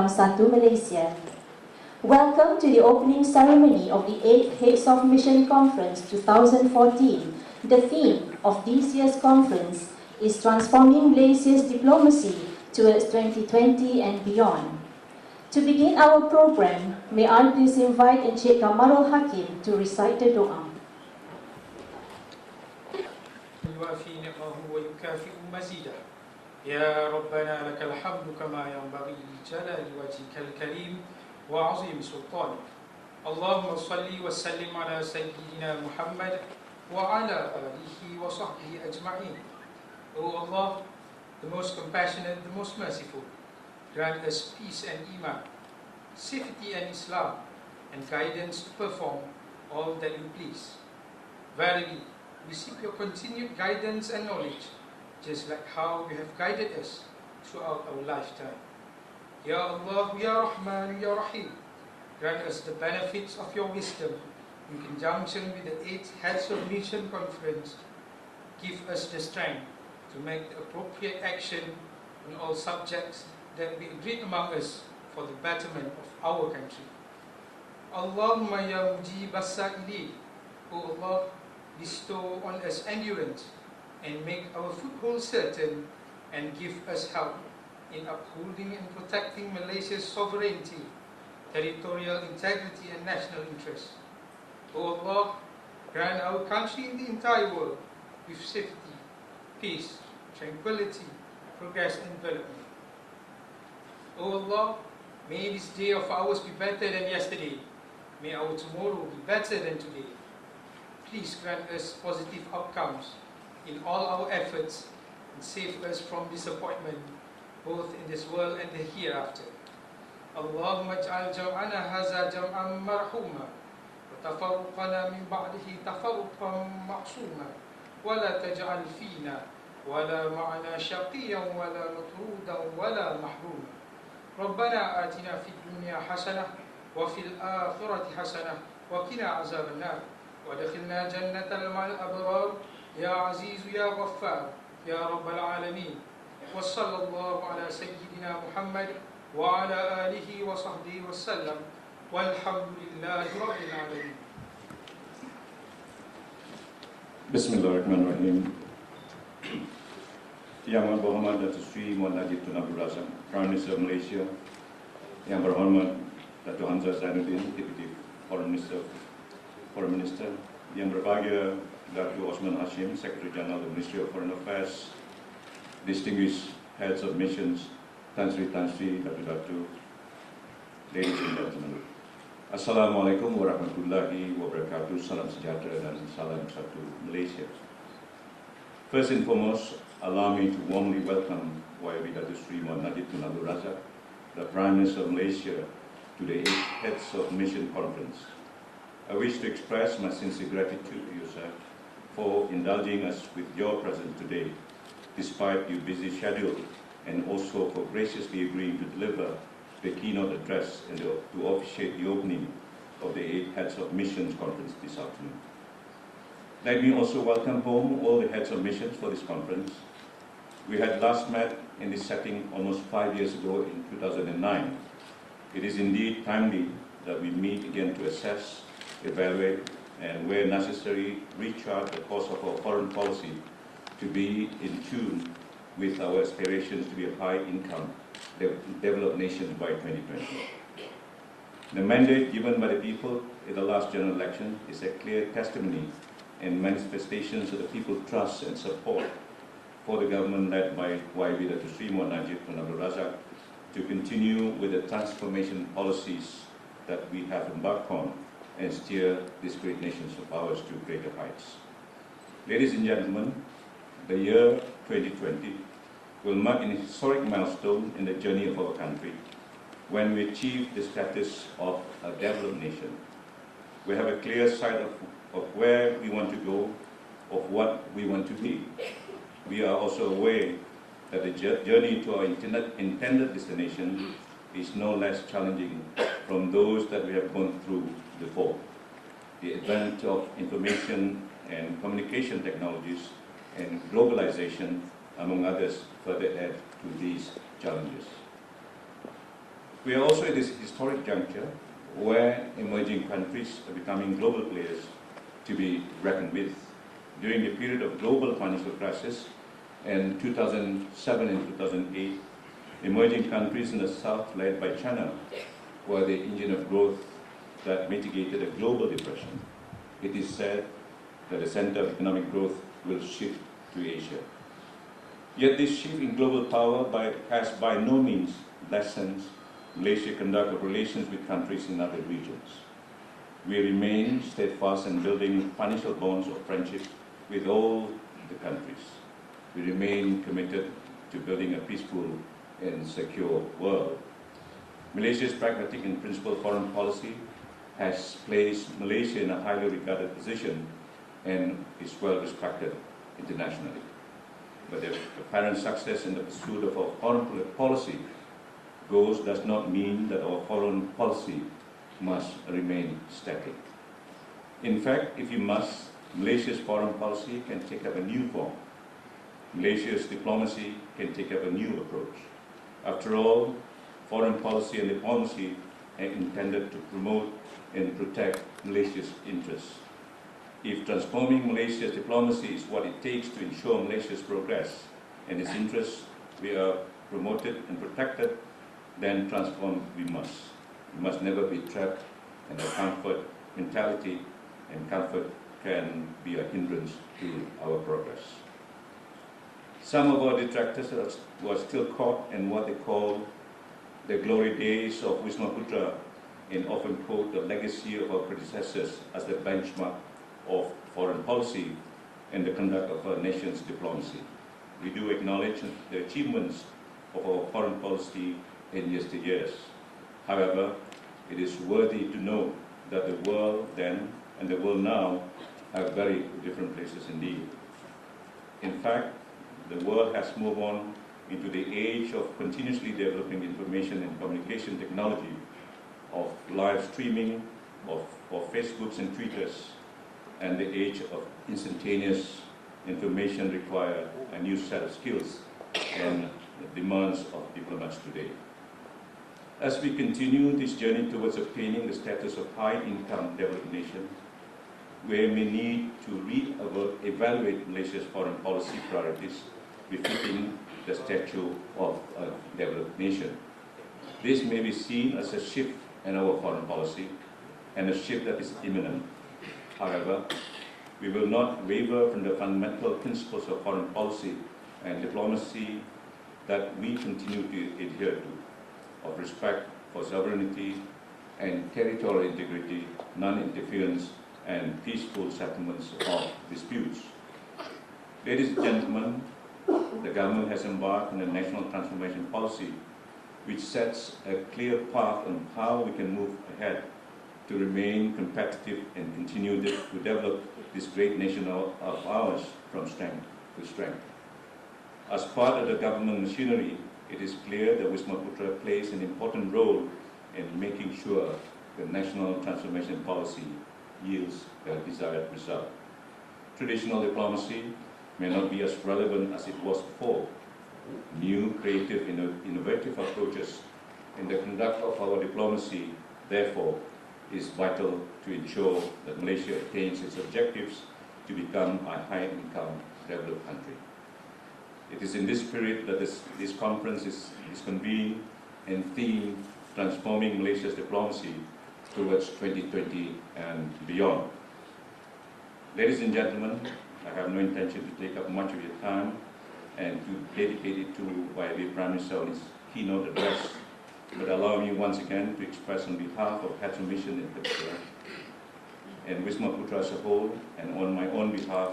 from Satu, Malaysia. Welcome to the opening ceremony of the 8th Heads of Mission Conference 2014. The theme of this year's conference is Transforming Malaysia's Diplomacy towards 2020 and beyond. To begin our program, may I please invite Encik Kamarul Hakim to recite the doa. يوافي نعمه ويكافئ مزيده يا ربنا لك الحمد كما ينبغي لجلال وجهك الكريم وعظيم سلطانك اللهم صل وسلم على سيدنا محمد وعلى آله وصحبه أجمعين. O Allah, the most compassionate, the most merciful, grant us peace and iman, safety and Islam, and guidance to perform all that you please. Verily, we seek your continued guidance and knowledge, just like how you have guided us throughout our lifetime. Ya Allah, Ya Rahman, Ya Rahim, grant us the benefits of your wisdom in conjunction with the 8th Heads of Mission Conference. Give us the strength to make the appropriate action on all subjects that we agreed among us for the betterment of our country. Allahumma ya mujib as-sa'ilin, O Allah, bestow on us endurance and make our foothold certain, and give us help in upholding and protecting Malaysia's sovereignty, territorial integrity and national interests. O Allah, grant our country and the entire world with safety, peace, tranquility, progress and development. O Allah, may this day of ours be better than yesterday. May our tomorrow be better than today. Please grant us positive outcomes in all our efforts and save us from disappointment, both in this world and the hereafter. Allahumma ij'al jam'ana haza jam'an marhuma wa tafarruqana min ba'dihi tafarruqan ma'suma wa la taj'al fina wa la ma'ana shaqiyan wa la matrudan wa la mahruma. Rabbana atina fid dunya hasanah wa fil akhirati hasanah wa qina azaban nar. وادخلنا جنة مع الأبرار يا عزيز يا غفار يا رب العالمين. وصلى الله على سيدنا محمد وعلى آله وصحبه وسلم والحمد لله رب العالمين. Bismillahirrahmanirrahim. Yang berhormat Datuk Seri Muhammad Najib Tun Abdul Razak, Prime Minister Malaysia. Yang berhormat Datuk Hamzah Zainuddin, Deputy Foreign Minister, yang berbahagia Datuk Osman Hashim, Secretary General of the Ministry of Foreign Affairs, distinguished heads of missions, Tan Sri, Datuk, ladies and gentlemen. Assalamualaikum warahmatullahi wabarakatuh. Salam sejahtera dan salam satu Malaysia. First and foremost, allow me to warmly welcome YB Datuk Sri Muhammad Najib Tun Abdul Razak, the Prime Minister of Malaysia, to the 8th Heads of Mission Conference. I wish to express my sincere gratitude to you, sir, for indulging us with your presence today, despite your busy schedule, and also for graciously agreeing to deliver the keynote address and to officiate the opening of the 8th Heads of Missions Conference this afternoon. Let me also welcome home all the heads of missions for this conference. We had last met in this setting almost 5 years ago in 2009. It is indeed timely that we meet again to assess, evaluate, and where necessary, recharge the course of our foreign policy to be in tune with our aspirations to be a high-income developed nation by 2020. The mandate given by the people in the last general election is a clear testimony and manifestations of the people's trust and support for the government led by YB Datuk Sri Muhammad Najib Tun Abdul Razak to continue with the transformation policies that we have embarked on and steer this great nation of ours to greater heights. Ladies and gentlemen, the year 2020 will mark an historic milestone in the journey of our country when we achieve the status of a developed nation. We have a clear sight of where we want to go, of what we want to be. We are also aware that the journey to our intended destination is no less challenging from those that we have gone through before. The advent of information and communication technologies and globalization, among others, further add to these challenges. We are also at this historic juncture where emerging countries are becoming global players to be reckoned with. During the period of global financial crisis in 2007 and 2008, emerging countries in the South, led by China, were the engine of growth that mitigated a global depression. It is said that the center of economic growth will shift to Asia. Yet this shift in global power has by no means lessened Malaysia's conduct of relations with countries in other regions. We remain steadfast in building financial bonds of friendship with all the countries. We remain committed to building a peaceful and secure world. Malaysia's pragmatic and principled foreign policy has placed Malaysia in a highly regarded position and is well respected internationally. But the apparent success in the pursuit of our foreign policy goals does not mean that our foreign policy must remain static. In fact, if you must, Malaysia's foreign policy can take up a new form. Malaysia's diplomacy can take up a new approach. After all, foreign policy and diplomacy are intended to promote and protect Malaysia's interests. If transforming Malaysia's diplomacy is what it takes to ensure Malaysia's progress and its interests we are promoted and protected, then transform we must. We must never be trapped in a comfort mentality, and comfort can be a hindrance to our progress. Some of our detractors were still caught in what they call the glory days of Wisma Putra and often quote the legacy of our predecessors as the benchmark of foreign policy and the conduct of our nation's diplomacy. We do acknowledge the achievements of our foreign policy in yesteryears. However, it is worthy to note that the world then and the world now are very different places indeed. In fact, the world has moved on into the age of continuously developing information and communication technology, of live streaming, of Facebooks and Twitters, and the age of instantaneous information require a new set of skills and the demands of diplomats today. As we continue this journey towards obtaining the status of high-income developed nation, we may need to re-evaluate Malaysia's foreign policy priorities befitting the stature of a developed nation. This may be seen as a shift in our foreign policy and a shift that is imminent. However, we will not waver from the fundamental principles of foreign policy and diplomacy that we continue to adhere to, of respect for sovereignty and territorial integrity, non-interference, and peaceful settlements of disputes. Ladies and gentlemen, the government has embarked on a national transformation policy which sets a clear path on how we can move ahead to remain competitive and continue to develop this great nation of ours from strength to strength. As part of the government machinery, it is clear that Wisma Putra plays an important role in making sure the national transformation policy yields the desired result. Traditional diplomacy may not be as relevant as it was before. New, creative, innovative approaches in the conduct of our diplomacy, therefore, is vital to ensure that Malaysia attains its objectives to become a high-income developed country. It is in this spirit that this conference is convened and themed Transforming Malaysia's Diplomacy towards 2020 and beyond. Ladies and gentlemen, I have no intention to take up much of your time and to dedicate it to YB Prime Minister on his keynote address, but allow me once again to express on behalf of Petro Mission in particular, and Wisma Putra as a whole, and on my own behalf,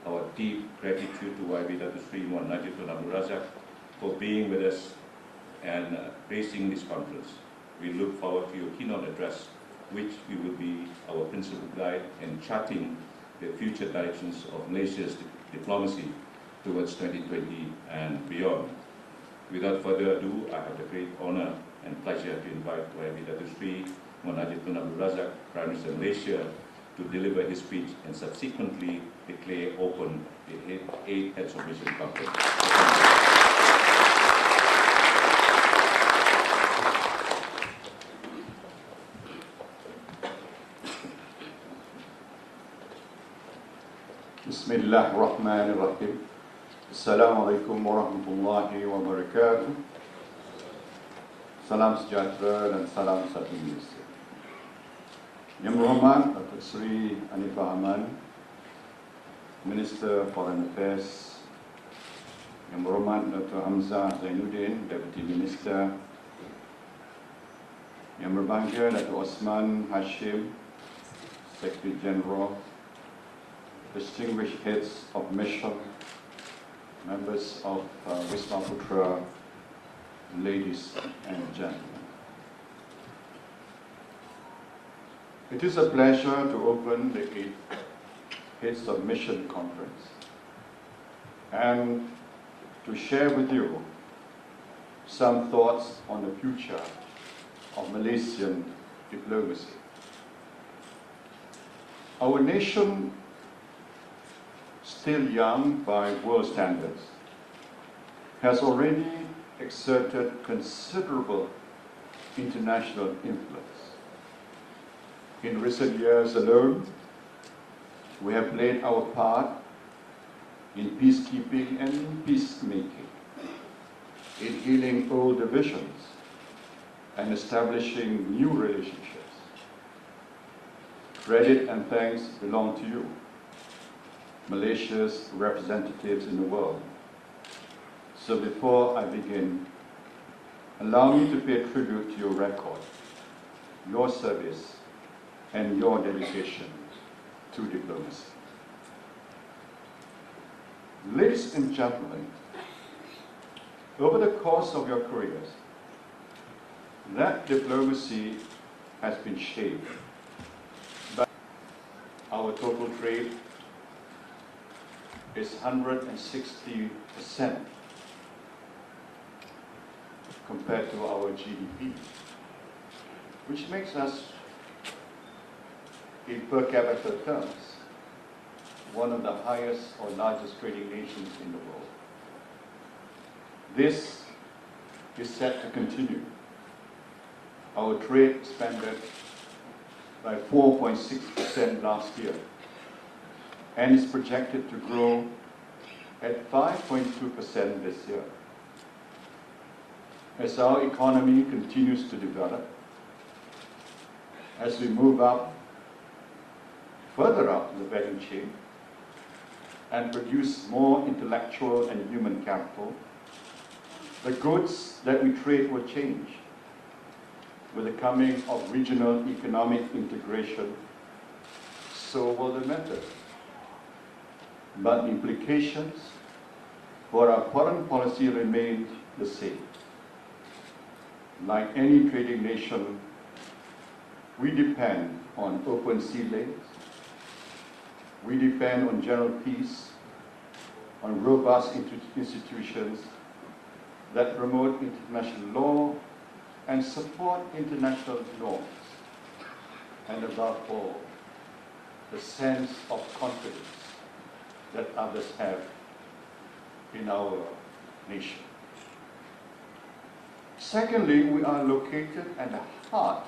our deep gratitude to YB Datuk Sri Muhammad Najib Tun Abdul Razak for being with us and gracing this conference. We look forward to your keynote address, which will be our principal guide in charting the future directions of Malaysia's diplomacy towards 2020 and beyond. Without further ado, I have the great honor and pleasure to invite YB Datuk Sri Muhammad Najib Tun Abdul Razak, Prime Minister of Malaysia, to deliver his speech and subsequently declare open the 8th Heads of Mission Conference. Bismillahirrahmanirrahim. Assalamualaikum warahmatullahi wabarakatuh. Salam sejahtera dan salam satu Malaysia. Yang berhormat Datuk Seri Anifah Aman, Minister Foreign Affairs. Yang berhormat Dr. Hamzah Zainuddin, Deputy Minister. Yang berbahagia Datuk Osman Hashim, Secretary General. Distinguished heads of mission, members of Wisma Putra, ladies and gentlemen. It is a pleasure to open the 8th Heads of Mission Conference and to share with you some thoughts on the future of Malaysian diplomacy. Our nation, still young by world standards, has already exerted considerable international influence. In recent years alone, we have played our part in peacekeeping and peacemaking, in healing old divisions and establishing new relationships. Credit and thanks belong to you, Malaysia's representatives in the world. So before I begin, allow me to pay tribute to your record, your service, and your dedication to diplomacy. Ladies and gentlemen, over the course of your careers, that diplomacy has been shaped by our total trade is 160% compared to our GDP, which makes us, in per capita terms, one of the highest or largest trading nations in the world. This is set to continue. Our trade expanded by 4.6% last year and is projected to grow at 5.2% this year. As our economy continues to develop, as we move further up the value chain, and produce more intellectual and human capital, the goods that we trade will change. With the coming of regional economic integration, so will the method. But the implications for our foreign policy remain the same. Like any trading nation, we depend on open sea lanes, we depend on general peace, on robust institutions that promote international law and support international norms, and above all, the sense of confidence that others have in our nation. Secondly, we are located at the heart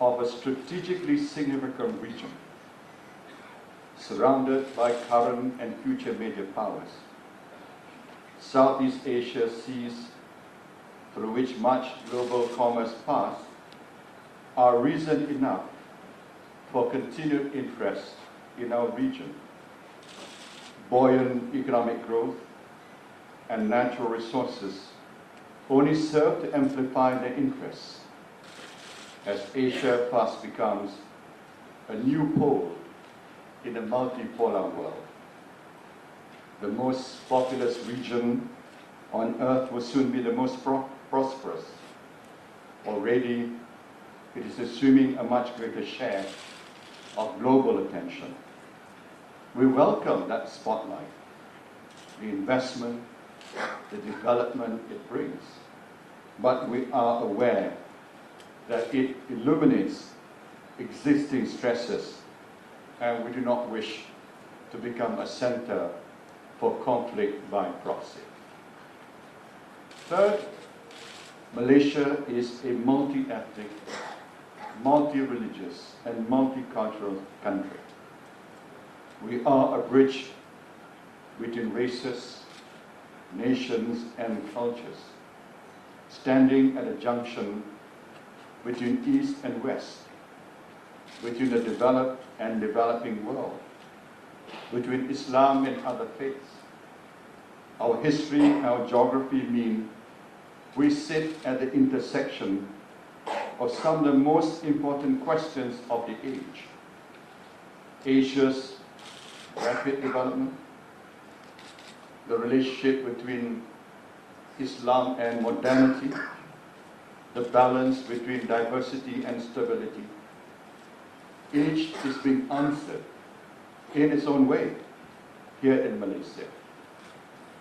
of a strategically significant region, surrounded by current and future major powers. Southeast Asia seas, through which much global commerce passed, are reason enough for continued interest in our region. Buoyant economic growth and natural resources only serve to amplify their interests as Asia fast becomes a new pole in a multipolar world. The most populous region on Earth will soon be the most prosperous. Already, it is assuming a much greater share of global attention. We welcome that spotlight, the investment, the development it brings, but we are aware that it illuminates existing stresses, and we do not wish to become a center for conflict by proxy. Third, Malaysia is a multi-ethnic, multi-religious, and multicultural country. We are a bridge between races, nations, and cultures, standing at a junction between East and West, between the developed and developing world, between Islam and other faiths. Our history and our geography mean we sit at the intersection of some of the most important questions of the age. Asia's rapid development, the relationship between Islam and modernity, the balance between diversity and stability. Each is being answered in its own way here in Malaysia.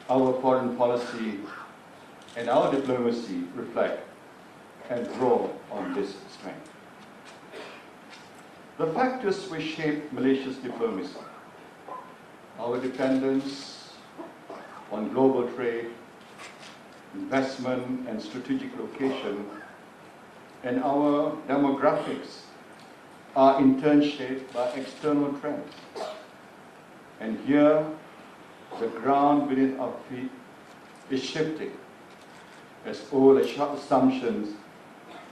Our foreign policy and our diplomacy reflect and draw on this strength. The factors which shape Malaysia's diplomacy, our dependence on global trade, investment and strategic location, and our demographics are in turn shaped by external trends. And here, the ground beneath our feet is shifting as old assumptions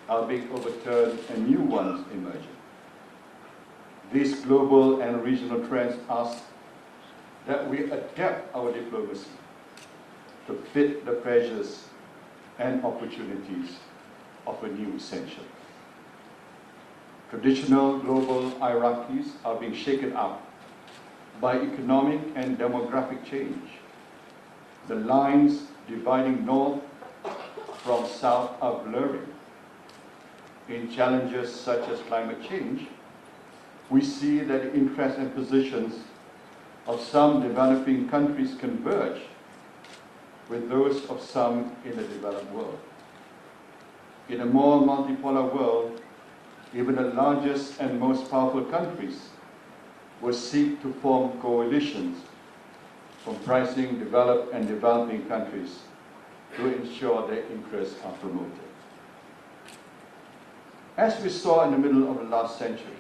are being overturned and new ones emerging. These global and regional trends ask that we adapt our diplomacy to fit the pressures and opportunities of a new century. Traditional global hierarchies are being shaken up by economic and demographic change. The lines dividing north from south are blurring. In challenges such as climate change, we see that the interests and positions of some developing countries converge with those of some in the developed world. In a more multipolar world, even the largest and most powerful countries will seek to form coalitions comprising developed and developing countries to ensure their interests are promoted. As we saw in the middle of the last century,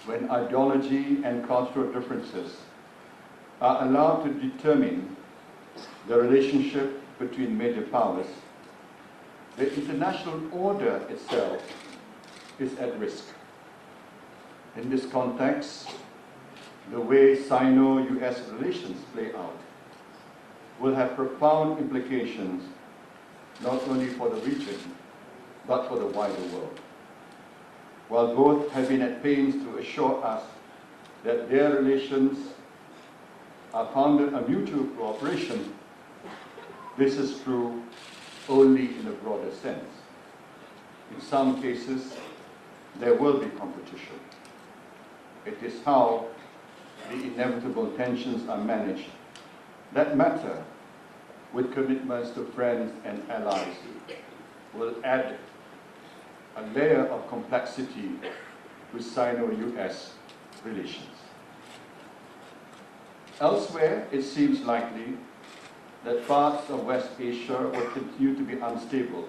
when ideology and cultural differences are allowed to determine the relationship between major powers, the international order itself is at risk. In this context, the way Sino-US relations play out will have profound implications not only for the region, but for the wider world. While both have been at pains to assure us that their relations are founded on mutual cooperation, this is true only in a broader sense. In some cases, there will be competition. It is how the inevitable tensions are managed that matter, with commitments to friends and allies, will add a layer of complexity to Sino-US relations. Elsewhere, it seems likely that parts of West Asia will continue to be unstable,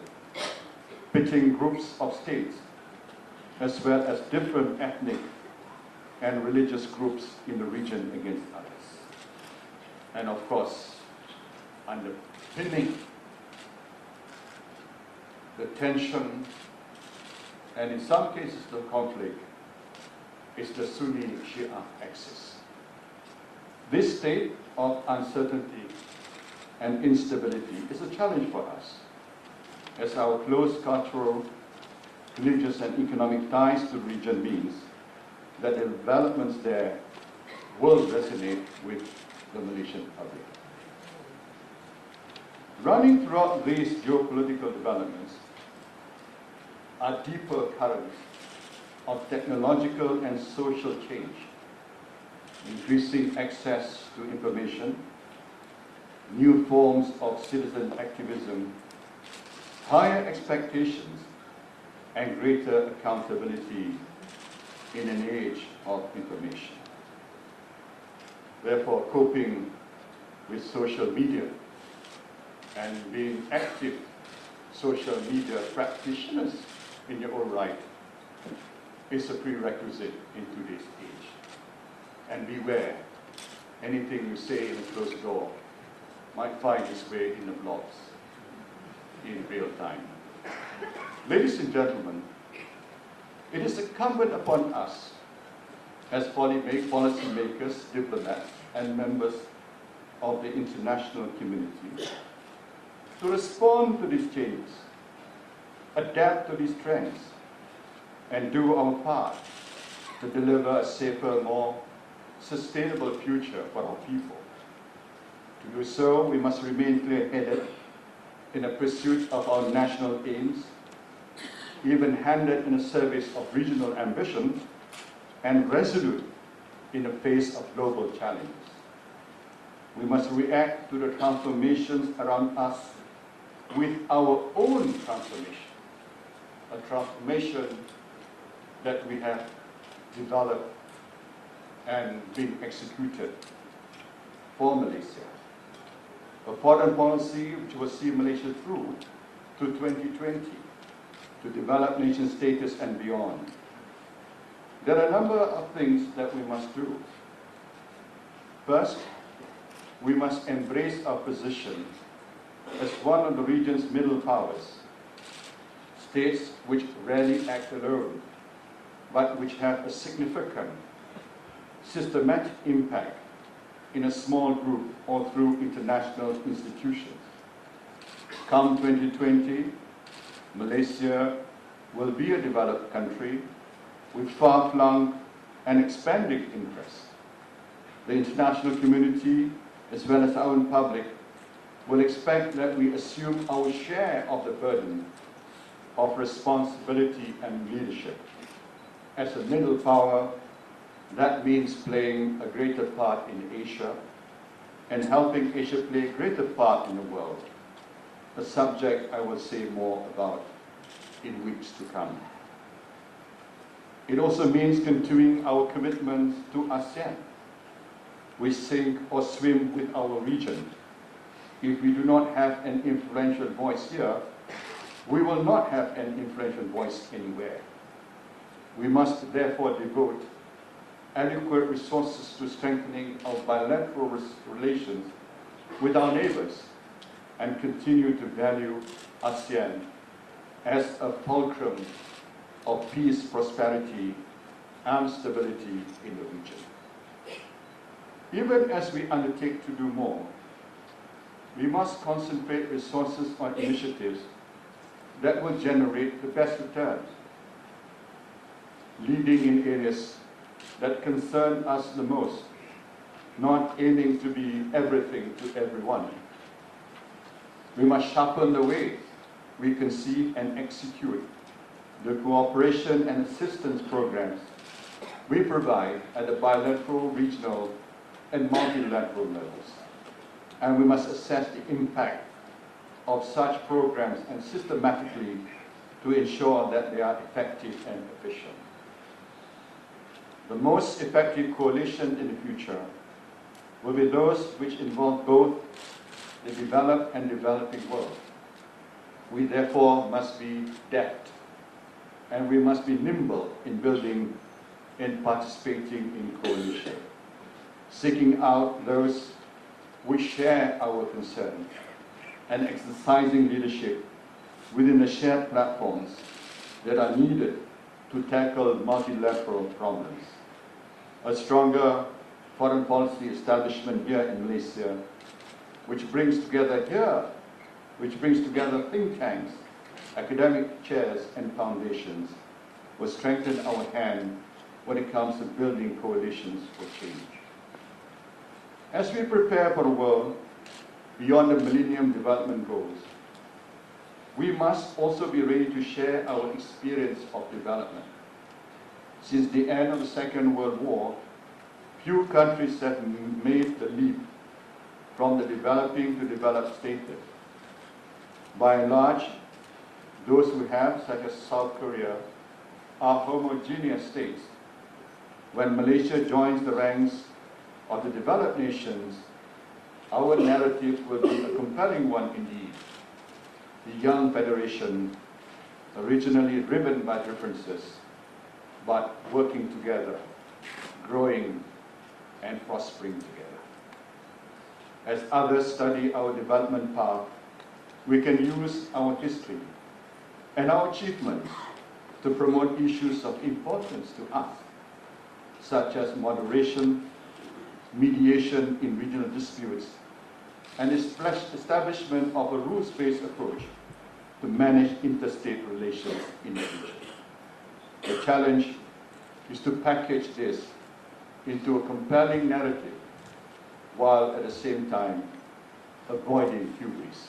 pitting groups of states as well as different ethnic and religious groups in the region against others. And of course, underpinning the tension and in some cases the conflict is the Sunni-Shia axis. This state of uncertainty and instability is a challenge for us, as our close cultural, religious and economic ties to the region means that the developments there will resonate with the Malaysian public. Running throughout these geopolitical developments are deeper currents of technological and social change, increasing access to information, new forms of citizen activism, higher expectations, and greater accountability in an age of information. Therefore, coping with social media and being active social media practitioners in your own right is a prerequisite in today's age. And beware, anything you say in a closed door might find its way in the blogs in real time. Ladies and gentlemen, it is incumbent upon us as policymakers, diplomats, and members of the international community to respond to these changes, adapt to these trends, and do our part to deliver a safer, more sustainable future for our people. To do so, we must remain clear-headed in the pursuit of our national aims, even-handed in the service of regional ambition, and resolute in the face of global challenges. We must react to the transformations around us with our own transformation, a transformation that we have developed and been executed for Malaysia. A foreign policy which will see Malaysia through to 2020, to develop nation status and beyond. There are a number of things that we must do. First, we must embrace our position as one of the region's middle powers, states which rarely act alone, but which have a significant, systematic impact in a small group or through international institutions. Come 2020, Malaysia will be a developed country with far-flung and expanding interests. The international community, as well as our own public, will expect that we assume our share of the burden of responsibility and leadership. As a middle power, that means playing a greater part in Asia and helping Asia play a greater part in the world, a subject I will say more about in weeks to come. It also means continuing our commitment to ASEAN. We sink or swim with our region. If we do not have an influential voice here, we will not have an influential voice anywhere. We must therefore devote adequate resources to strengthening our bilateral relations with our neighbors and continue to value ASEAN as a fulcrum of peace, prosperity, and stability in the region. Even as we undertake to do more, we must concentrate resources on initiatives that will generate the best returns, leading in areas that concern us the most, not aiming to be everything to everyone. We must sharpen the way we conceive and execute the cooperation and assistance programs we provide at the bilateral, regional, and multilateral levels. And we must assess the impact of such programs and systematically to ensure that they are effective and efficient. The most effective coalition in the future will be those which involve both the developed and developing world. We therefore must be deft, and we must be nimble in building and participating in coalition, seeking out those which share our concerns, and exercising leadership within the shared platforms that are needed to tackle multilateral problems. A stronger foreign policy establishment here in Malaysia, which brings together think tanks, academic chairs, and foundations, will strengthen our hand when it comes to building coalitions for change. As we prepare for a world beyond the Millennium Development Goals, we must also be ready to share our experience of development. Since the end of the Second World War, few countries have made the leap from the developing to developed status. By and large, those who have, such as South Korea, are homogeneous states. When Malaysia joins the ranks of the developed nations, our narrative will be a compelling one indeed. The young federation, originally driven by differences, but working together, growing, and prospering together. As others study our development path, we can use our history and our achievements to promote issues of importance to us, such as moderation, mediation in regional disputes, and establishment of a rules-based approach to manage interstate relations in the region. The challenge is to package this into a compelling narrative while at the same time avoiding hubris.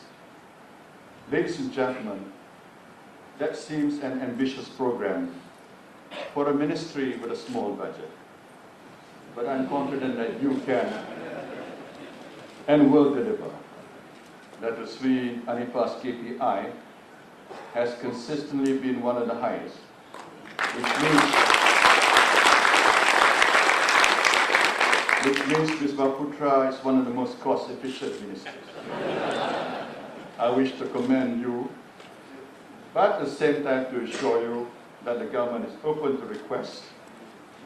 Ladies and gentlemen, that seems an ambitious program for a ministry with a small budget. But I'm confident that you can and will deliver. That the Sri Anipa's KPI has consistently been one of the highest, which means Biswa Putra is one of the most cost-efficient ministers. I wish to commend you, but at the same time to assure you that the government is open to requests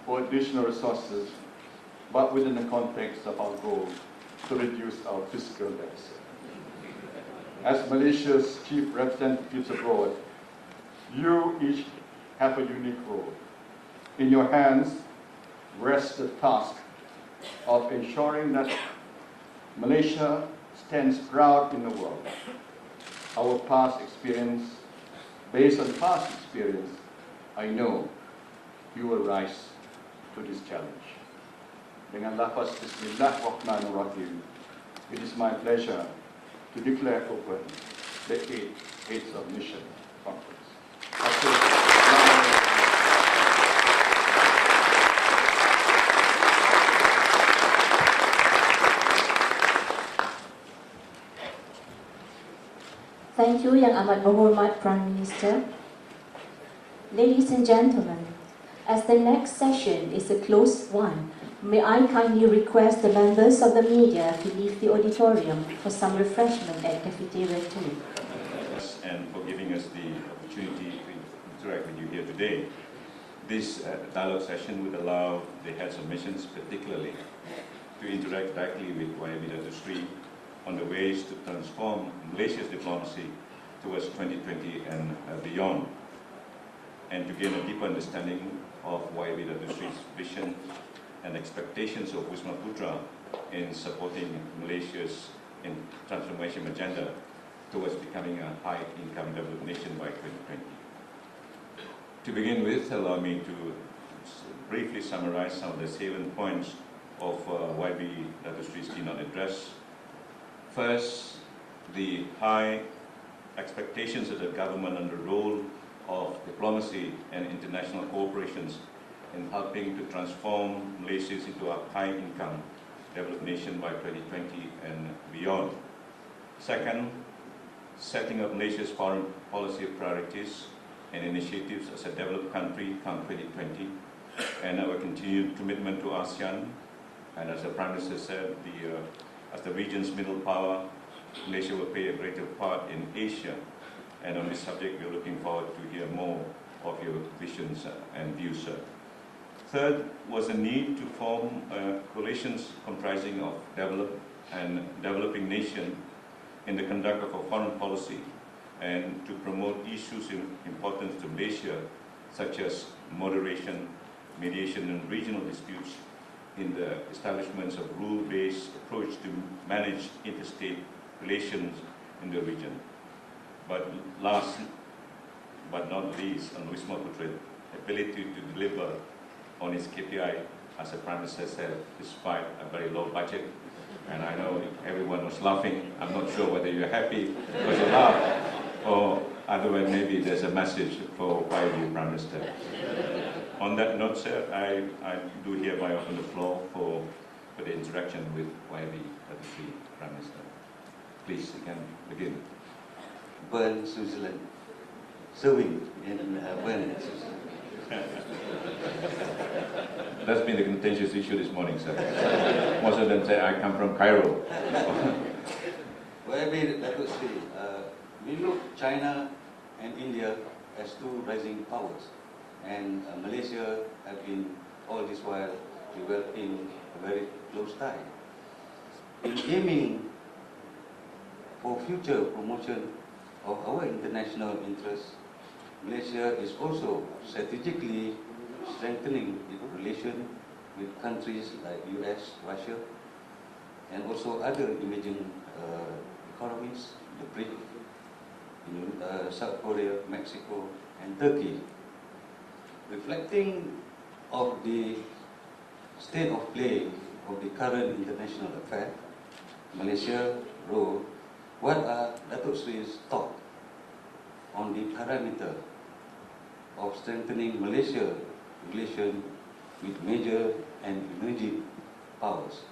for additional resources, but within the context of our goal to reduce our fiscal deficit. As Malaysia's chief representatives abroad, you each have a unique role. In your hands rests the task of ensuring that Malaysia stands proud in the world. Our past experience, based on past experience, I know you will rise to this challenge. Dengan lafaz Bismillahirrahmanirrahim, it is my pleasure to declare open the 8th Heads of Mission Conference. Thank you, Yang Amat Berhormat Prime Minister. Ladies and gentlemen, as the next session is a closed one, may I kindly request the members of the media to leave the auditorium for some refreshment at Cafeteria 2. And for giving us the opportunity to interact with you here today. This dialogue session would allow the heads of missions particularly to interact directly with YB Dato' Sri on the ways to transform Malaysia's diplomacy towards 2020 and beyond, and to gain a deeper understanding of YB Dato' Sri's vision and expectations of Wisma Putra in supporting Malaysia's transformation agenda towards becoming a high-income developed nation by 2020. To begin with, allow me to briefly summarize some of the salient points of YB Dato' Sri's keynote address. First, the high expectations of the government on the role of diplomacy and international cooperations in helping to transform Malaysia into a high-income developed nation by 2020 and beyond. Second, setting up Malaysia's foreign policy priorities and initiatives as a developed country come 2020, and our continued commitment to ASEAN, and as the Prime Minister said, as the region's middle power, Malaysia will play a greater part in Asia, and on this subject we're looking forward to hear more of your visions and views, sir. Third was the need to form coalitions comprising of developed and developing nations in the conduct of a foreign policy, and to promote issues in importance to Malaysia, such as moderation, mediation in regional disputes, in the establishments of rule-based approach to manage interstate relations in the region. But last but not least, on Wisma Putra's ability to deliver on its KPI, as the Prime Minister said, despite a very low budget. And I know everyone was laughing. I'm not sure whether you're happy because you laugh, or otherwise maybe there's a message for YB Prime Minister. On that note, sir, I do hereby open the floor for the interaction with YB Dato' Sri Prime Minister. Please, you can begin. Bern, Switzerland. Serving in Bern, Switzerland. That's been the contentious issue this morning, sir. Most of them say I come from Cairo. YB Dato' Sri, we look China and India as two rising powers, and Malaysia have been all this while developing a very close tie. In aiming for future promotion of our international interests, Malaysia is also strategically strengthening its relation with countries like US, Russia, and also other emerging economies, the BRIC, South Korea, Mexico, and Turkey. Reflecting of the state of play of the current international affair, Malaysia wrote, what are Datuk Seri's thoughts on the parameter of strengthening Malaysia's relation with major and emerging powers?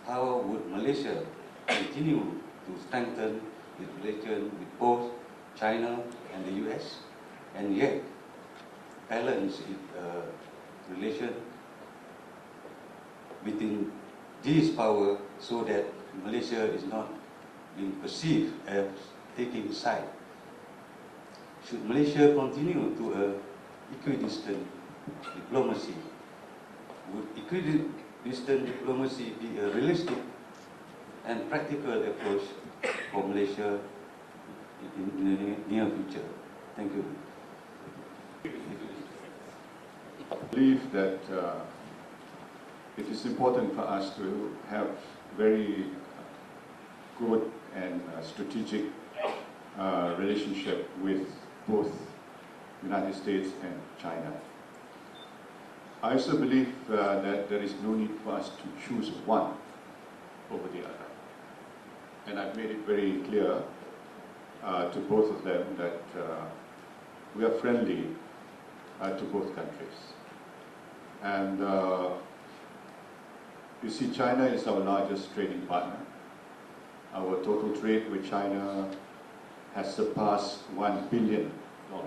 How would Malaysia continue to strengthen its relation with both China and the US, and yet balance its relation between these powers so that Malaysia is not being perceived as taking side? Should Malaysia continue to equidistant diplomacy? Would equidistant diplomacy be a realistic and practical approach for Malaysia in the near future? Thank you. I believe that it is important for us to have very good and strategic relationship with both United States and China. I also believe that there is no need for us to choose one over the other. And I've made it very clear to both of them that we are friendly to both countries. And you see, China is our largest trading partner. Our total trade with China has surpassed $1 billion now.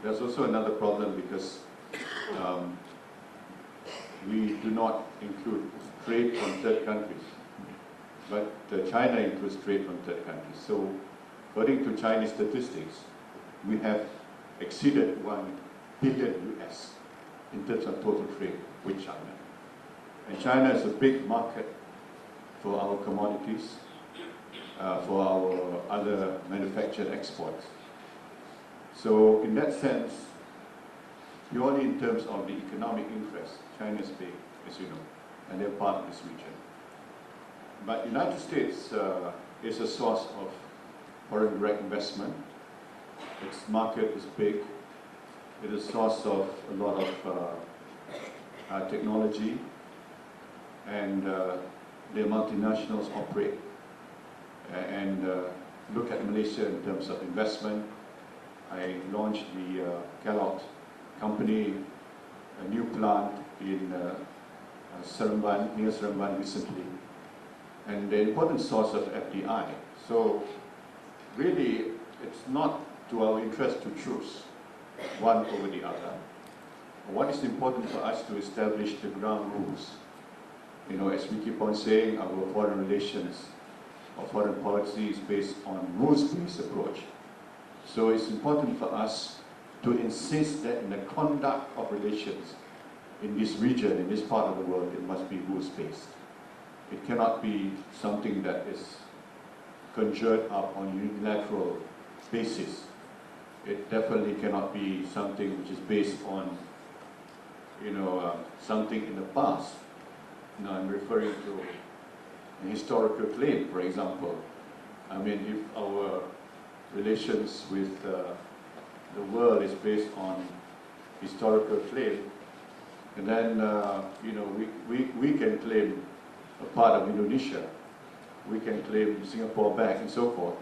There's also another problem because we do not include trade from third countries, but China includes trade from third countries. So, according to Chinese statistics, we have exceeded $1 billion US in terms of total trade with China. And China is a big market for our commodities, for our other manufactured exports. So in that sense, purely in terms of the economic interest, China is big, as you know, and they're part of this region. But the United States is a source of foreign direct investment. Its market is big. It is a source of a lot of technology, and the multinationals operate and look at Malaysia in terms of investment. I launched the Kellogg company, a new plant in Seremban, near Seremban recently, and the important source of FDI. So really, it's not to our interest to choose one over the other. What is important for us to establish the ground rules. You know, as we keep on saying, our foreign relations or foreign policy is based on rules-based approach. So it's important for us to insist that in the conduct of relations in this region, in this part of the world, it must be rules-based. It cannot be something that is conjured up on a unilateral basis. It definitely cannot be something which is based on, something in the past. Now I'm referring to a historical claim, for example. I mean, if our relations with the world is based on historical claim, and then we can claim a part of Indonesia, we can claim Singapore back, and so forth.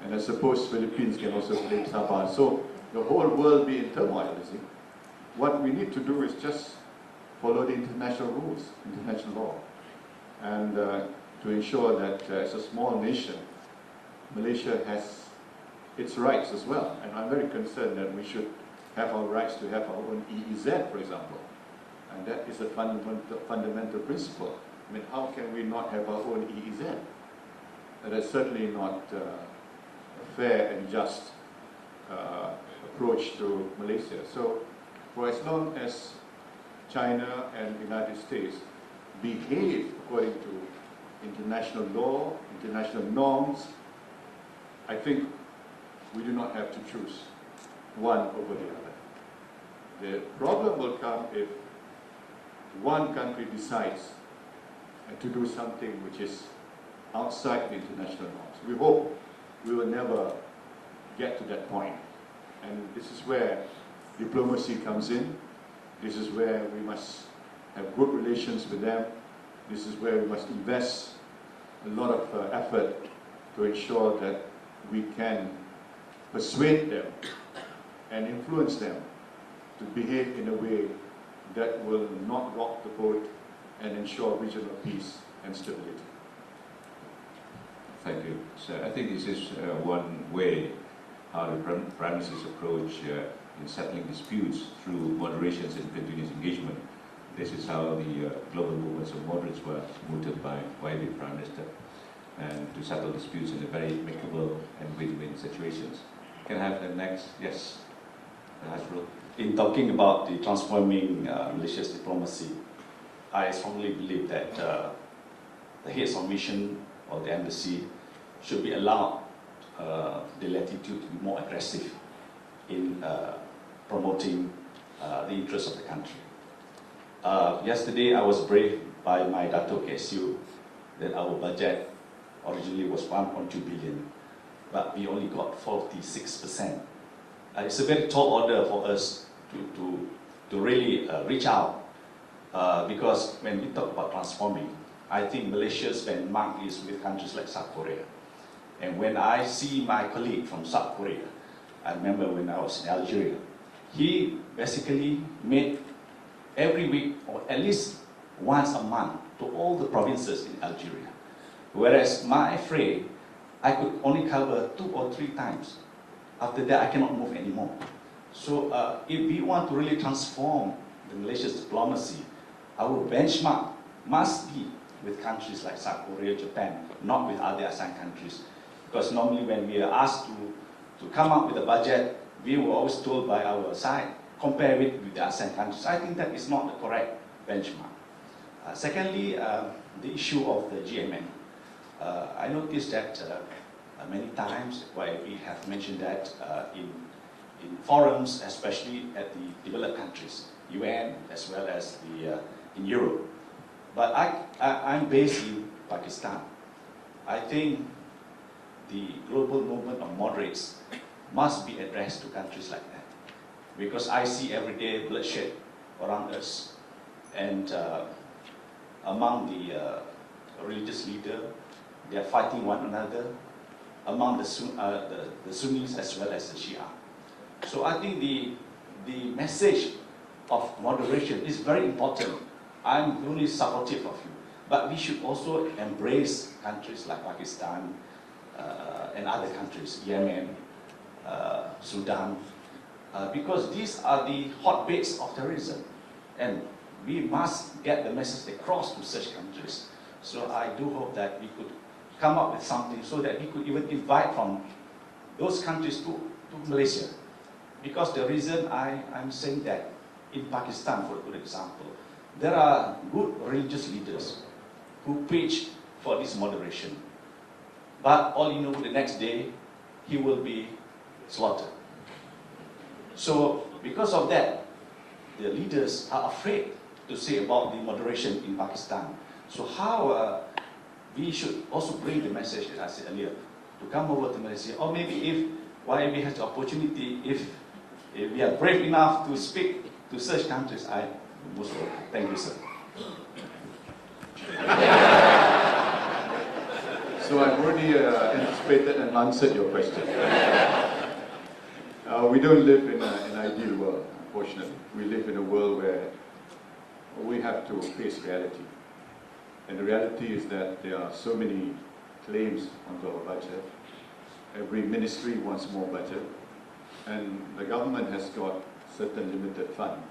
And I suppose Philippines can also claim Sabah. So the whole world be in turmoil, you see. What we need to do is just follow the international rules, international law, and to ensure that as a small nation, Malaysia has its rights as well. And I'm very concerned that we should have our rights to have our own EEZ, for example. And that is a fundamental principle. I mean, how can we not have our own EEZ? That is certainly not a fair and just approach to Malaysia. So, for as long as China and the United States behave according to international law, international norms, I think we do not have to choose one over the other. The problem will come if one country decides to do something which is outside the international norms. We hope we will never get to that point. And this is where diplomacy comes in. This is where we must have good relations with them. This is where we must invest a lot of effort to ensure that we can persuade them and influence them to behave in a way that will not rock the boat and ensure regional peace and stability. Thank you. So I think this is one way how the Prime Minister's approach in settling disputes through moderations and continuous engagement. This is how the global movements of moderates were mooted by the Prime Minister, and to settle disputes in a very amicable and win-win situations. Can I have the next? Yes, Hasrul. In talking about the transforming Malaysia's diplomacy, I strongly believe that the heads of mission or the embassy should be allowed the latitude to be more aggressive in promoting the interests of the country. Yesterday, I was briefed by my Dato' KSU that our budget originally was 1.2 billion, but we only got 46%. It's a very tall order for us to really reach out, because when we talk about transforming, I think Malaysia's benchmark is with countries like South Korea. And when I see my colleague from South Korea, I remember when I was in Algeria, he basically made every week or at least once a month to all the provinces in Algeria. Whereas my fray, I could only cover 2 or 3 times. After that, I cannot move anymore. So if we want to really transform the Malaysia's diplomacy, our benchmark must be with countries like South Korea, Japan, not with other ASEAN countries. Because normally when we are asked to come up with a budget, we were always told by our side, compare it with the ASEAN countries. I think that is not the correct benchmark. Secondly, the issue of the GMN. I noticed that many times, why we have mentioned that in forums, especially at the developed countries, UN as well as in Europe. But I'm based in Pakistan. I think the global movement of moderates must be addressed to countries like that, because I see every day bloodshed around us, and among the religious leaders, they are fighting one another, among the Sunnis as well as the Shia. So I think the message of moderation is very important. I'm really supportive of you, but we should also embrace countries like Pakistan and other countries, Yemen, Sudan, because these are the hotbeds of terrorism, and we must get the message across to such countries. So I do hope that we could come up with something so that we could even invite from those countries to Malaysia. Because the reason I'm saying that, in Pakistan, for a good example, there are good religious leaders who preach for this moderation. But all you know, the next day, he will be slaughtered. So because of that, the leaders are afraid to say about the moderation in Pakistan. So how we should also bring the message, as I said earlier, to come over to Malaysia, or maybe if YB has the opportunity, if we are brave enough to speak to such countries, I most welcome. Thank you, sir. So I've already anticipated and answered your question. We don't live in an ideal world, unfortunately. We live in a world where we have to face reality. And the reality is that there are so many claims onto our budget. Every ministry wants more budget. And the government has got certain limited funds.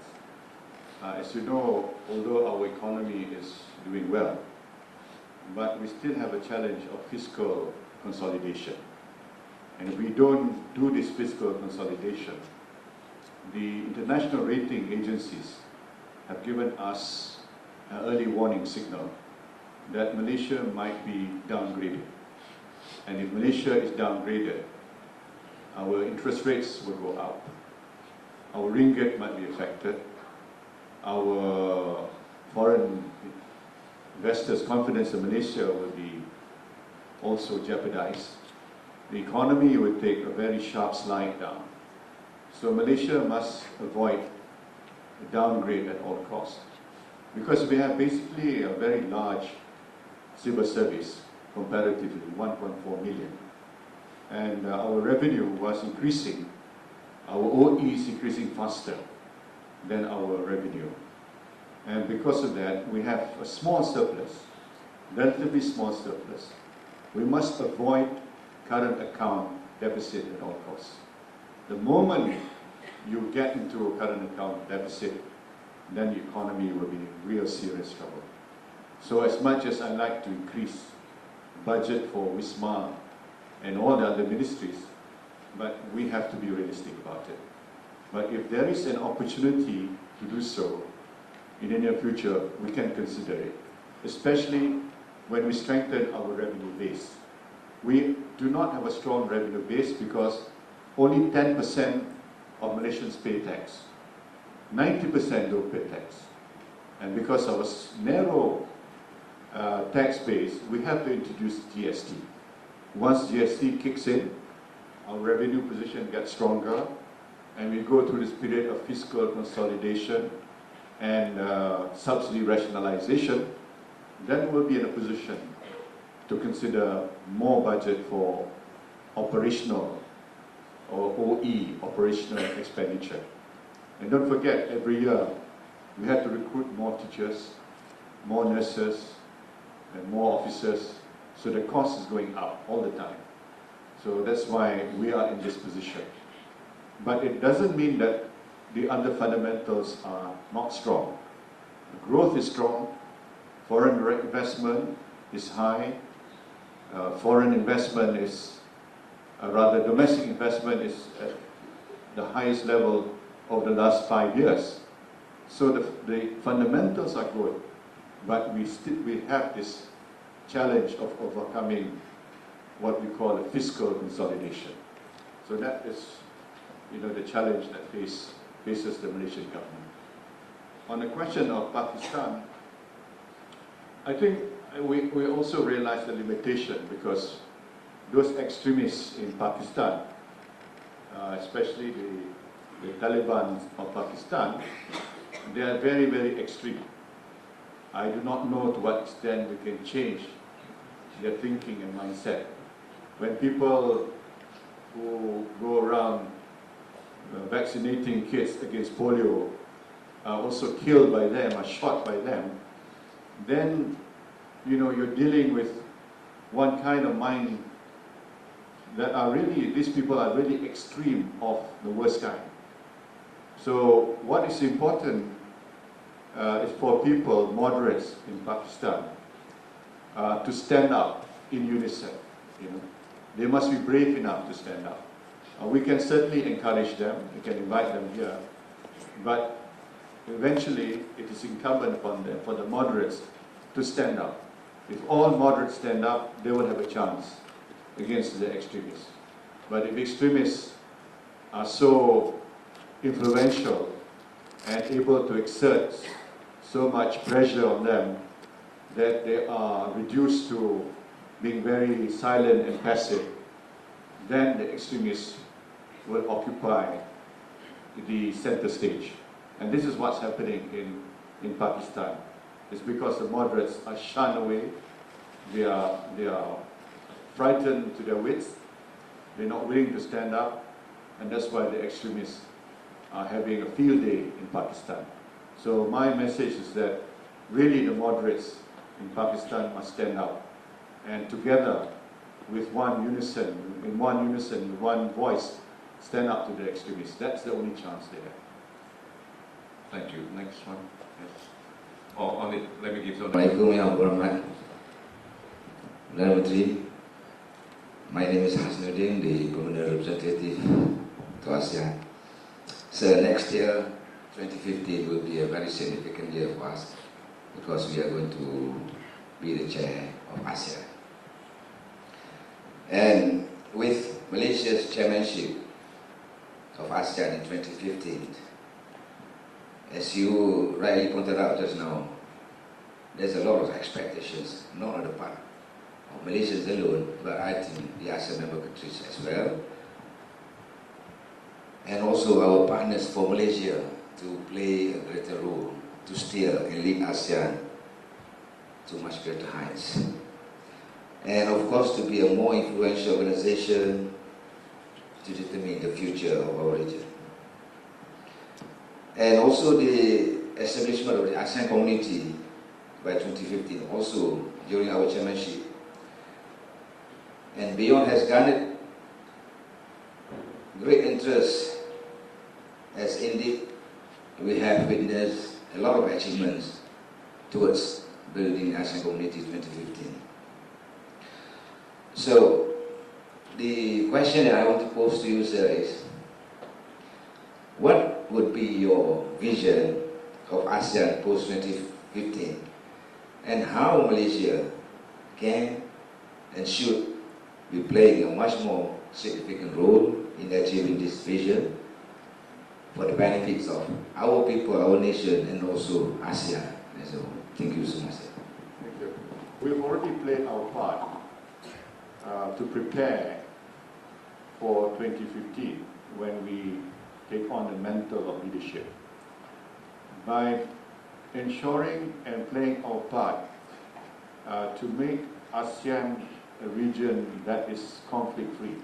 As you know, although our economy is doing well, but we still have a challenge of fiscal consolidation. And if we don't do this fiscal consolidation, the international rating agencies have given us an early warning signal that Malaysia might be downgraded. And if Malaysia is downgraded, our interest rates will go up, our ringgit might be affected, our foreign investors' confidence in Malaysia will be also jeopardized. The economy will take a very sharp slide down. So Malaysia must avoid a downgrade at all costs, because we have basically a very large civil service, comparatively 1.4 million. And our revenue was increasing, our OE is increasing faster than our revenue. And because of that, we have a small surplus, relatively small surplus. We must avoid current account deficit at all costs. The moment you get into a current account deficit, then the economy will be in real serious trouble. So as much as I like to increase budget for WISMA and all the other ministries, but we have to be realistic about it. But if there is an opportunity to do so in the near future, we can consider it, especially when we strengthen our revenue base. We do not have a strong revenue base because only 10% of Malaysians pay tax. 90% don't pay tax. And because of a narrow tax base, we have to introduce GST. Once GST kicks in, our revenue position gets stronger, and we go through this period of fiscal consolidation and subsidy rationalization, then we'll be in a position to consider more budget for operational or OE, operational expenditure. And don't forget, every year we have to recruit more teachers, more nurses, and more officers, so the cost is going up all the time. So that's why we are in this position. But it doesn't mean that the other fundamentals are not strong. The growth is strong, foreign investment is high, foreign investment is, rather domestic investment is at the highest level over the last 5 years. So the fundamentals are good, but we have this challenge of overcoming what we call a fiscal consolidation. So that is, the challenge that faces the Malaysian government. On the question of Pakistan, I think we also realize the limitation, because those extremists in Pakistan, especially the Taliban of Pakistan, they are very, very extreme. I do not know to what extent we can change their thinking and mindset. When people who go around vaccinating kids against polio are also killed by them, are shot by them, then you're dealing with one kind of mind that are really, these people are really extreme of the worst kind. So what is important is for people, moderates in Pakistan, to stand up in unison. They must be brave enough to stand up. We can certainly encourage them, we can invite them here, but eventually it is incumbent upon them, for the moderates, to stand up. If all moderates stand up, they will have a chance against the extremists. But if extremists are so influential and able to exert so much pressure on them that they are reduced to being very silent and passive, then the extremists will occupy the center stage. And this is what's happening in Pakistan. It's because the moderates are shunned away, they are frightened to their wits, they're not willing to stand up, and that's why the extremists are having a field day in Pakistan. So my message is that really the moderates in Pakistan must stand up, and together with one unison, with one voice, stand up to the extremists. That's the only chance they have. Thank you. Next one. Yes. On it, let me give you. Assalamualaikum warahmatullahi wabarakatuh. My name is Hasnuddin, the Governor Representative to ASEAN. So next year, 2015 will be a very significant year for us because we are going to be the chair of ASEAN. And with Malaysia's chairmanship of ASEAN in 2015, as you rightly pointed out just now, there's a lot of expectations, not on the part of Malaysians alone, but I think the ASEAN member countries as well. And also our partners for Malaysia to play a greater role, to steer and lead ASEAN to much greater heights. And of course to be a more influential organization to determine the future of our region. And also the establishment of the ASEAN community by 2015, also during our chairmanship, and beyond, has garnered great interest, as indeed we have witnessed a lot of achievements towards building ASEAN Community 2015. So, the question that I want to pose to you, sir, is what would be your vision of ASEAN post-2015, and how Malaysia can and should be playing a much more significant role in achieving this vision for the benefits of our people, our nation, and also ASEAN as a whole. Thank you so much, sir. Thank you. We've already played our part to prepare for 2015 when we take on the mantle of leadership by ensuring and playing our part to make ASEAN a region that is conflict-free,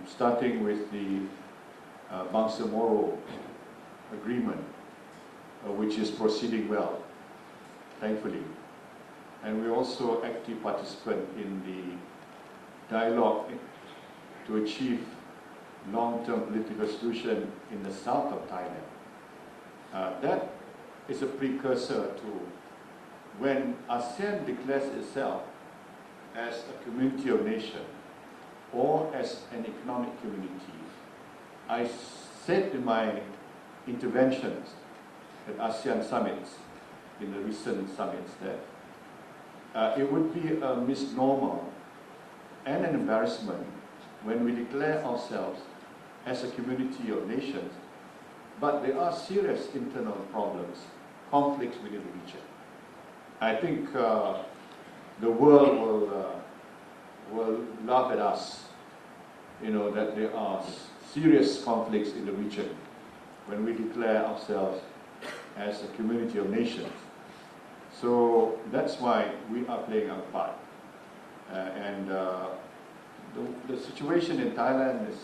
starting with the Bangsa-Moro agreement, which is proceeding well, thankfully. And we're also active participant in the dialogue to achieve long-term political solution in the south of Thailand. That is a precursor to when ASEAN declares itself as a community of nations or as an economic community. I said in my interventions at ASEAN summits, in the recent summits, that it would be a misnomer and an embarrassment when we declare ourselves as a community of nations, but there are serious internal problems, conflicts within the region. I think the world will laugh at us, that there are serious conflicts in the region when we declare ourselves as a community of nations. So that's why we are playing our part. The situation in Thailand is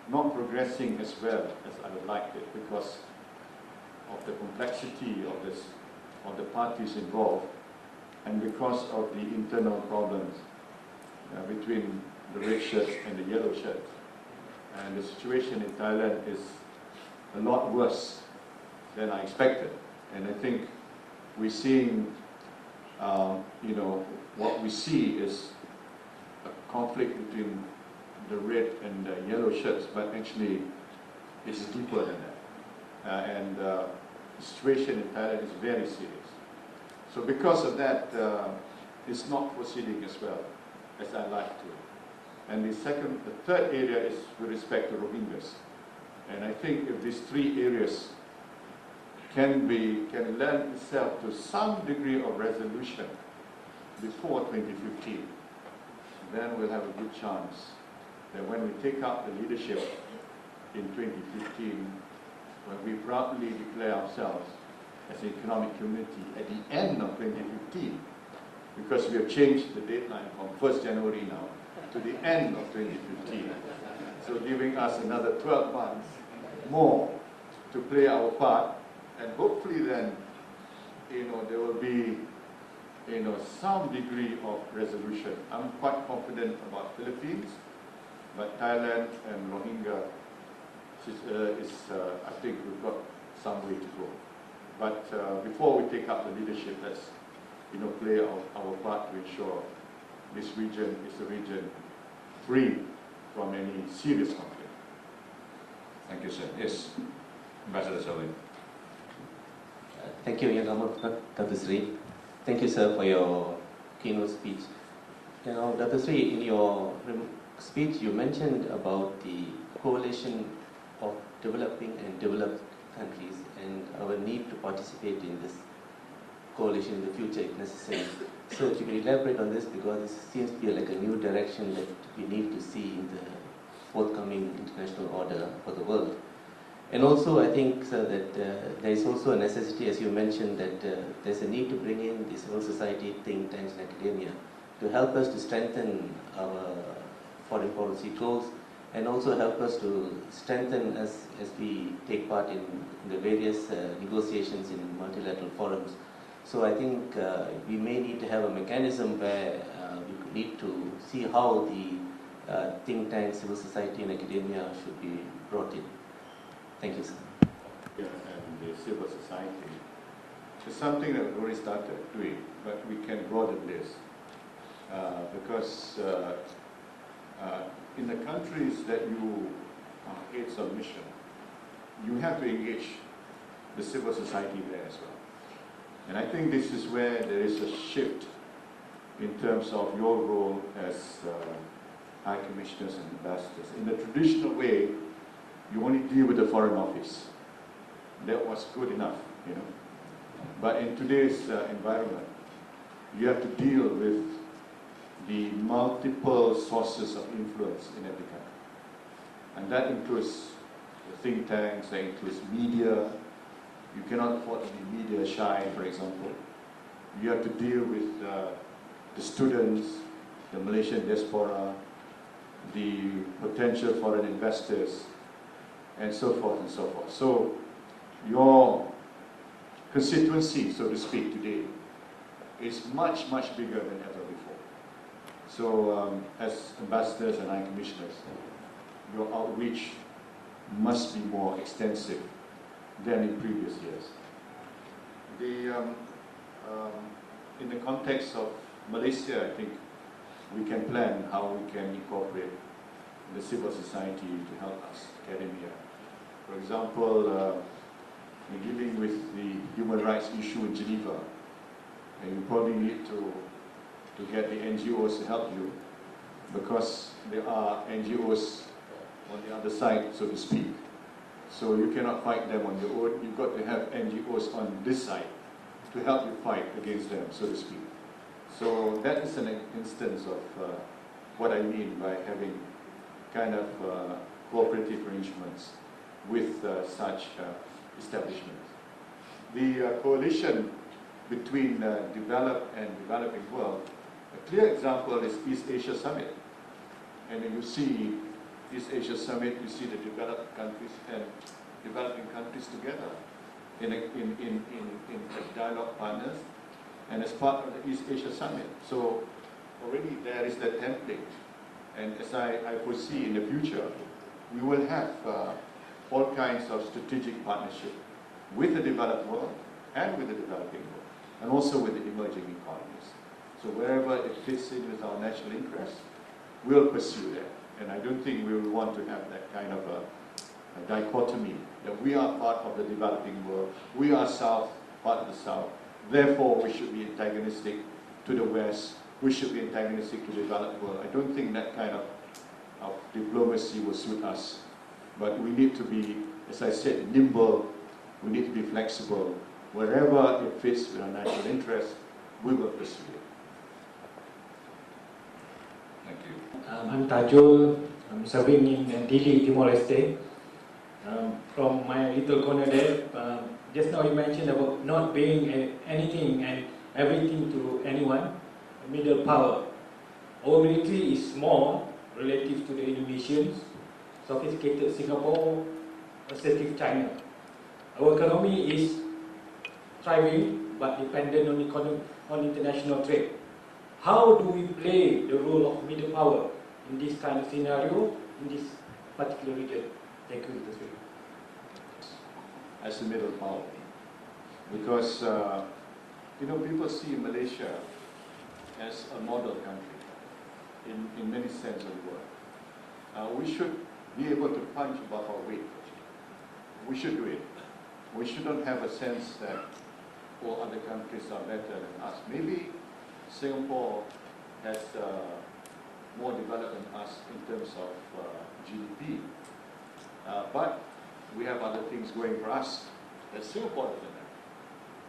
not progressing as well as I would like it because of the complexity of the parties involved and because of the internal problems between the red shirts and the yellow shirts. And the situation in Thailand is a lot worse than I expected. And I think we're seeing, what we see is a conflict between the red and the yellow shirts, but actually it's deeper than that. The situation in Thailand is very serious. So because of that, it's not proceeding as well as I'd like to. And the third area is with respect to Rohingyas. And I think if these three areas can lend itself to some degree of resolution before 2015, then we'll have a good chance that when we take up the leadership in 2015, when we proudly declare ourselves as an economic community at the end of 2015, because we have changed the deadline from 1st January now to the end of 2015. So giving us another 12 months more to play our part, and hopefully then, there will be, some degree of resolution. I'm quite confident about Philippines, but Thailand and Rohingya I think we've got some way to go. But before we take up the leadership, let's, play our part to ensure this region is a region free from any serious conflict. Thank you, sir. Yes. Ambassador Salim. Thank you, Yang Amat, Dr. Sri. Thank you, sir, for your keynote speech. You know, Dr. Sri, in your speech, you mentioned about the coalition of developing and developed countries and our need to participate in this coalition in the future if necessary. So if you can elaborate on this, because this seems to be like a new direction that we need to see in the forthcoming international order for the world. And also, I think, sir, that there is also a necessity, as you mentioned, that there's a need to bring in the civil society, think tanks, and academia to help us to strengthen our foreign policy goals, and also help us to strengthen us as we take part in the various negotiations in multilateral forums. So I think we may need to have a mechanism where we need to see how the think tanks, civil society, and academia should be brought in. Thank you, sir. And the civil society is something that we've already started doing, but we can broaden this because in the countries that you are heads of mission, you have to engage the civil society there as well. And I think this is where there is a shift in terms of your role as High Commissioners and Ambassadors. In the traditional way, you only deal with the Foreign Office. That was good enough, you know. But in today's environment, you have to deal with the multiple sources of influence in every country. And that includes the think tanks, that includes media. You cannot afford to be media shy, for example. You have to deal with the students, the Malaysian diaspora, the potential foreign investors, and so forth and so forth. So your constituency, so to speak, today is much, much bigger than ever before. So as ambassadors and high commissioners, your outreach must be more extensive than in previous years. In the context of Malaysia, I think we can plan how we can incorporate the civil society to help us, academia. For example, in dealing with the human rights issue in Geneva, and you probably need to get the NGOs to help you, because there are NGOs on the other side, so to speak. So you cannot fight them on your own. You've got to have NGOs on this side to help you fight against them, so to speak. So that is an instance of what I mean by having kind of cooperative arrangements with such establishments. The coalition between developed and developing world, a clear example is East Asia Summit. And you see East Asia Summit, you see the developed countries and developing countries together in dialogue partners and as part of the East Asia Summit. So already there is that template. And as I foresee in the future, we will have all kinds of strategic partnership with the developed world and with the developing world, and also with the emerging economies. So wherever it fits in with our national interests, we'll pursue that. And I don't think we will want to have that kind of a dichotomy, that we are part of the developing world, we are South, part of the South, therefore we should be antagonistic to the West, we should be antagonistic to the developed world. I don't think that kind of diplomacy will suit us. But we need to be, as I said, nimble, we need to be flexible. Wherever it fits with our national interests, we will pursue it. Thank you. I'm Tajul. I'm serving in Dili, Timor-Leste. From my little corner there, just now you mentioned about not being anything and everything to anyone, a middle power. Our military is small relative to the Indonesians, sophisticated Singapore, assertive China. Our economy is thriving but dependent on international trade. How do we play the role of middle power in this kind of scenario, in this particular region? Thank you, Mr. Speaker. As a middle power, because people see Malaysia as a model country in many sense of the word. We should be able to punch above our weight. We should do it. we shouldn't have a sense that all other countries are better than us. Maybe Singapore has more developed than us in terms of GDP, but we have other things going for us that Singapore doesn't have.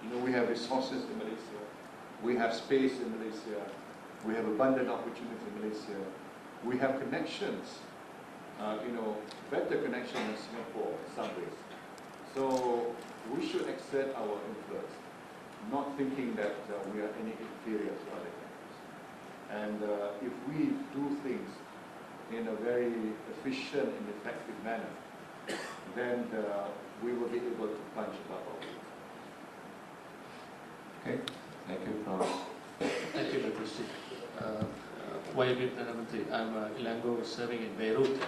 You know, we have resources in Malaysia, we have space in Malaysia, we have abundant opportunities in Malaysia, we have connections, better connection in Singapore in some ways. So we should exert our influence, not thinking that we are any inferior to other countries. And if we do things in a very efficient and effective manner, then we will be able to punch above our weight. Okay, thank you. Thank you, Dr. Steve. I'm Ilango serving in Beirut.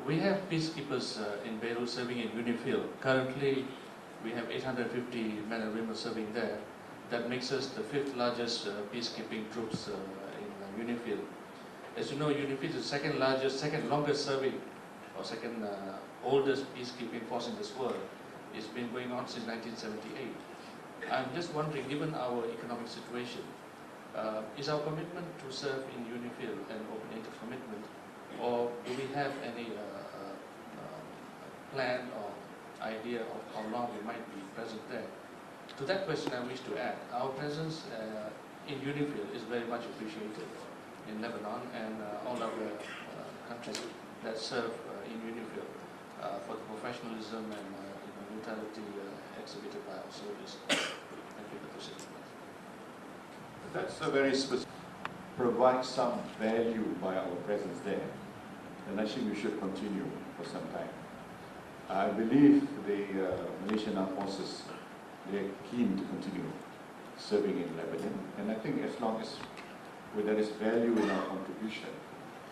We have peacekeepers in Beirut serving in UNIFIL. Currently, we have 850 men and women serving there. That makes us the 5th largest peacekeeping troops in UNIFIL. As you know, UNIFIL is the second longest serving, or second oldest peacekeeping force in this world. It's been going on since 1978. I'm just wondering, given our economic situation, is our commitment to serve in UNIFIL an open-ended commitment, or do we have any plan or idea of how long we might be present there? To that question, I wish to add, our presence in UNIFIL is very much appreciated in Lebanon and all other countries that serve in UNIFIL for the professionalism and neutrality exhibited by our soldiers. Thank you, Dr. Singh. That's a very specific. Provide some value by our presence there, and I think we should continue for some time. I believe the Malaysian Armed Forces, they're keen to continue serving in Lebanon, and I think as long as there is value in our contribution,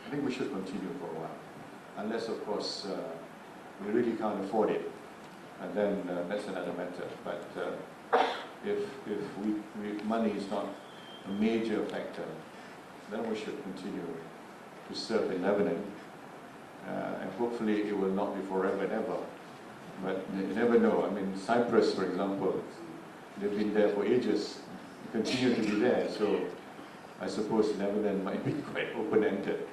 I think we should continue for a while. Unless, of course, we really can't afford it, and then that's another matter. But if money is not a major factor, then we should continue to serve in Lebanon. And hopefully it will not be forever and ever. But you never know. I mean, Cyprus, for example, they've been there for ages, continue to be there. So I suppose Lebanon might be quite open-ended.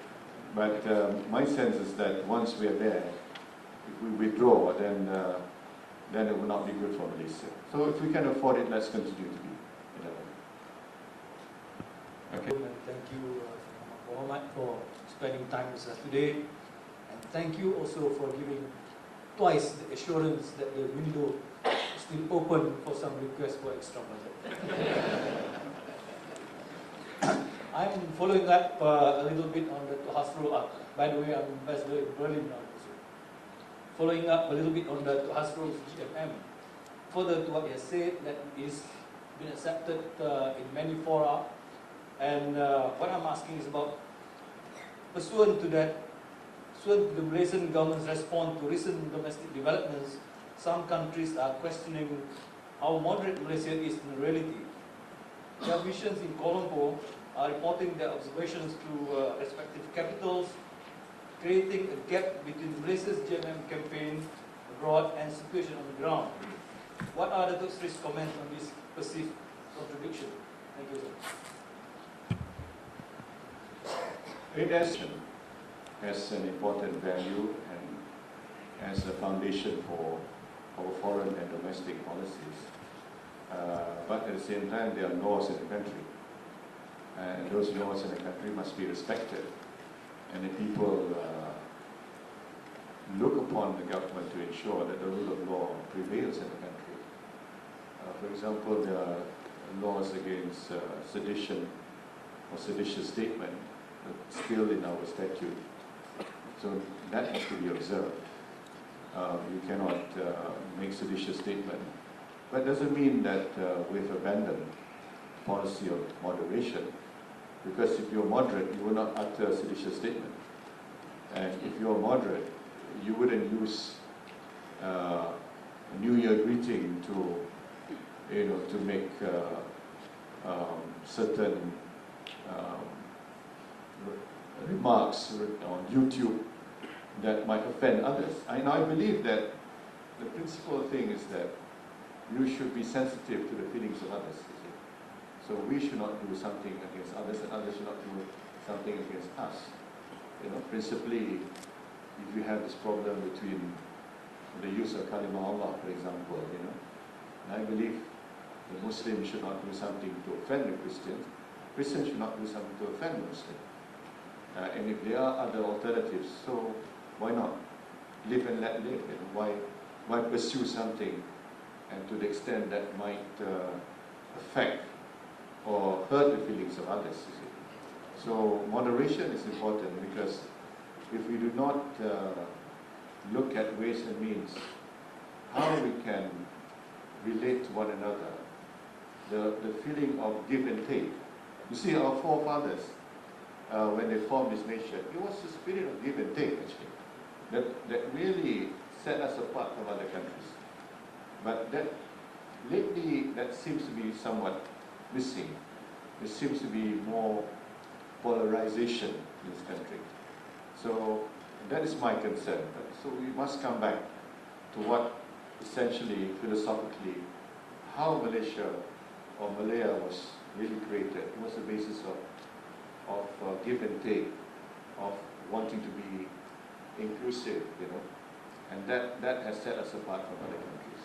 But my sense is that once we are there, if we withdraw, then it will not be good for Malaysia. So if we can afford it, let's continue to be in Lebanon. Okay. And thank you, Muhammad, for spending time with us today. And thank you also for giving twice the assurance that the window is still open for some requests for extra budget. I'm following up a little bit on the Hasro. By the way, I'm ambassador in Berlin now. Also. Following up a little bit on the Hasro's GMM. Further to what he has said, that it's been accepted in many fora. And what I'm asking is about, pursuant to that, pursuant to the Malaysian government's response to recent domestic developments, some countries are questioning how moderate Malaysia is in reality. Their missions in Colombo are reporting their observations to respective capitals, creating a gap between Malaysia's GMM campaign abroad and situation on the ground. What are the Dr. Sri's comments on this perceived contradiction? Thank you, sir. It has an important value and as a foundation for our foreign and domestic policies. But at the same time, there are laws in the country. And those laws in the country must be respected. And the people look upon the government to ensure that the rule of law prevails in the country. For example, there are laws against sedition or seditious statement still in our statute. So that has to be observed. You cannot make seditious statement. But it doesn't mean that we've abandoned policy of moderation. Because if you're moderate, you will not utter a seditious statement. And if you're moderate, you wouldn't use a New Year greeting to make certain remarks on YouTube that might offend others. I believe that the principal thing is that you should be sensitive to the feelings of others. You see. So we should not do something against others, and others should not do something against us. You know, principally, if you have this problem between the use of kalima Allah, for example, you know, and I believe the Muslim should not do something to offend the Christians. Christians should not do something to offend Muslims. And if there are other alternatives, so why not live and let live? You know, why pursue something, and to the extent that might affect or hurt the feelings of others? You see. So moderation is important, because if we do not look at ways and means how we can relate to one another, the feeling of give and take. You see, our forefathers, when they formed this nation, it was a spirit of give and take, actually, that really set us apart from other countries. But that lately, that seems to be somewhat missing. There seems to be more polarization in this country. So that is my concern. So we must come back to what essentially, philosophically, how Malaysia or Malaya was really created. It was a basis of give and take, of wanting to be inclusive, you know, and that has set us apart from other countries.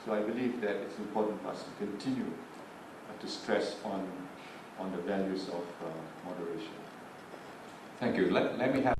So I believe that it's important for us to continue to stress on the values of moderation. Thank you. Let me have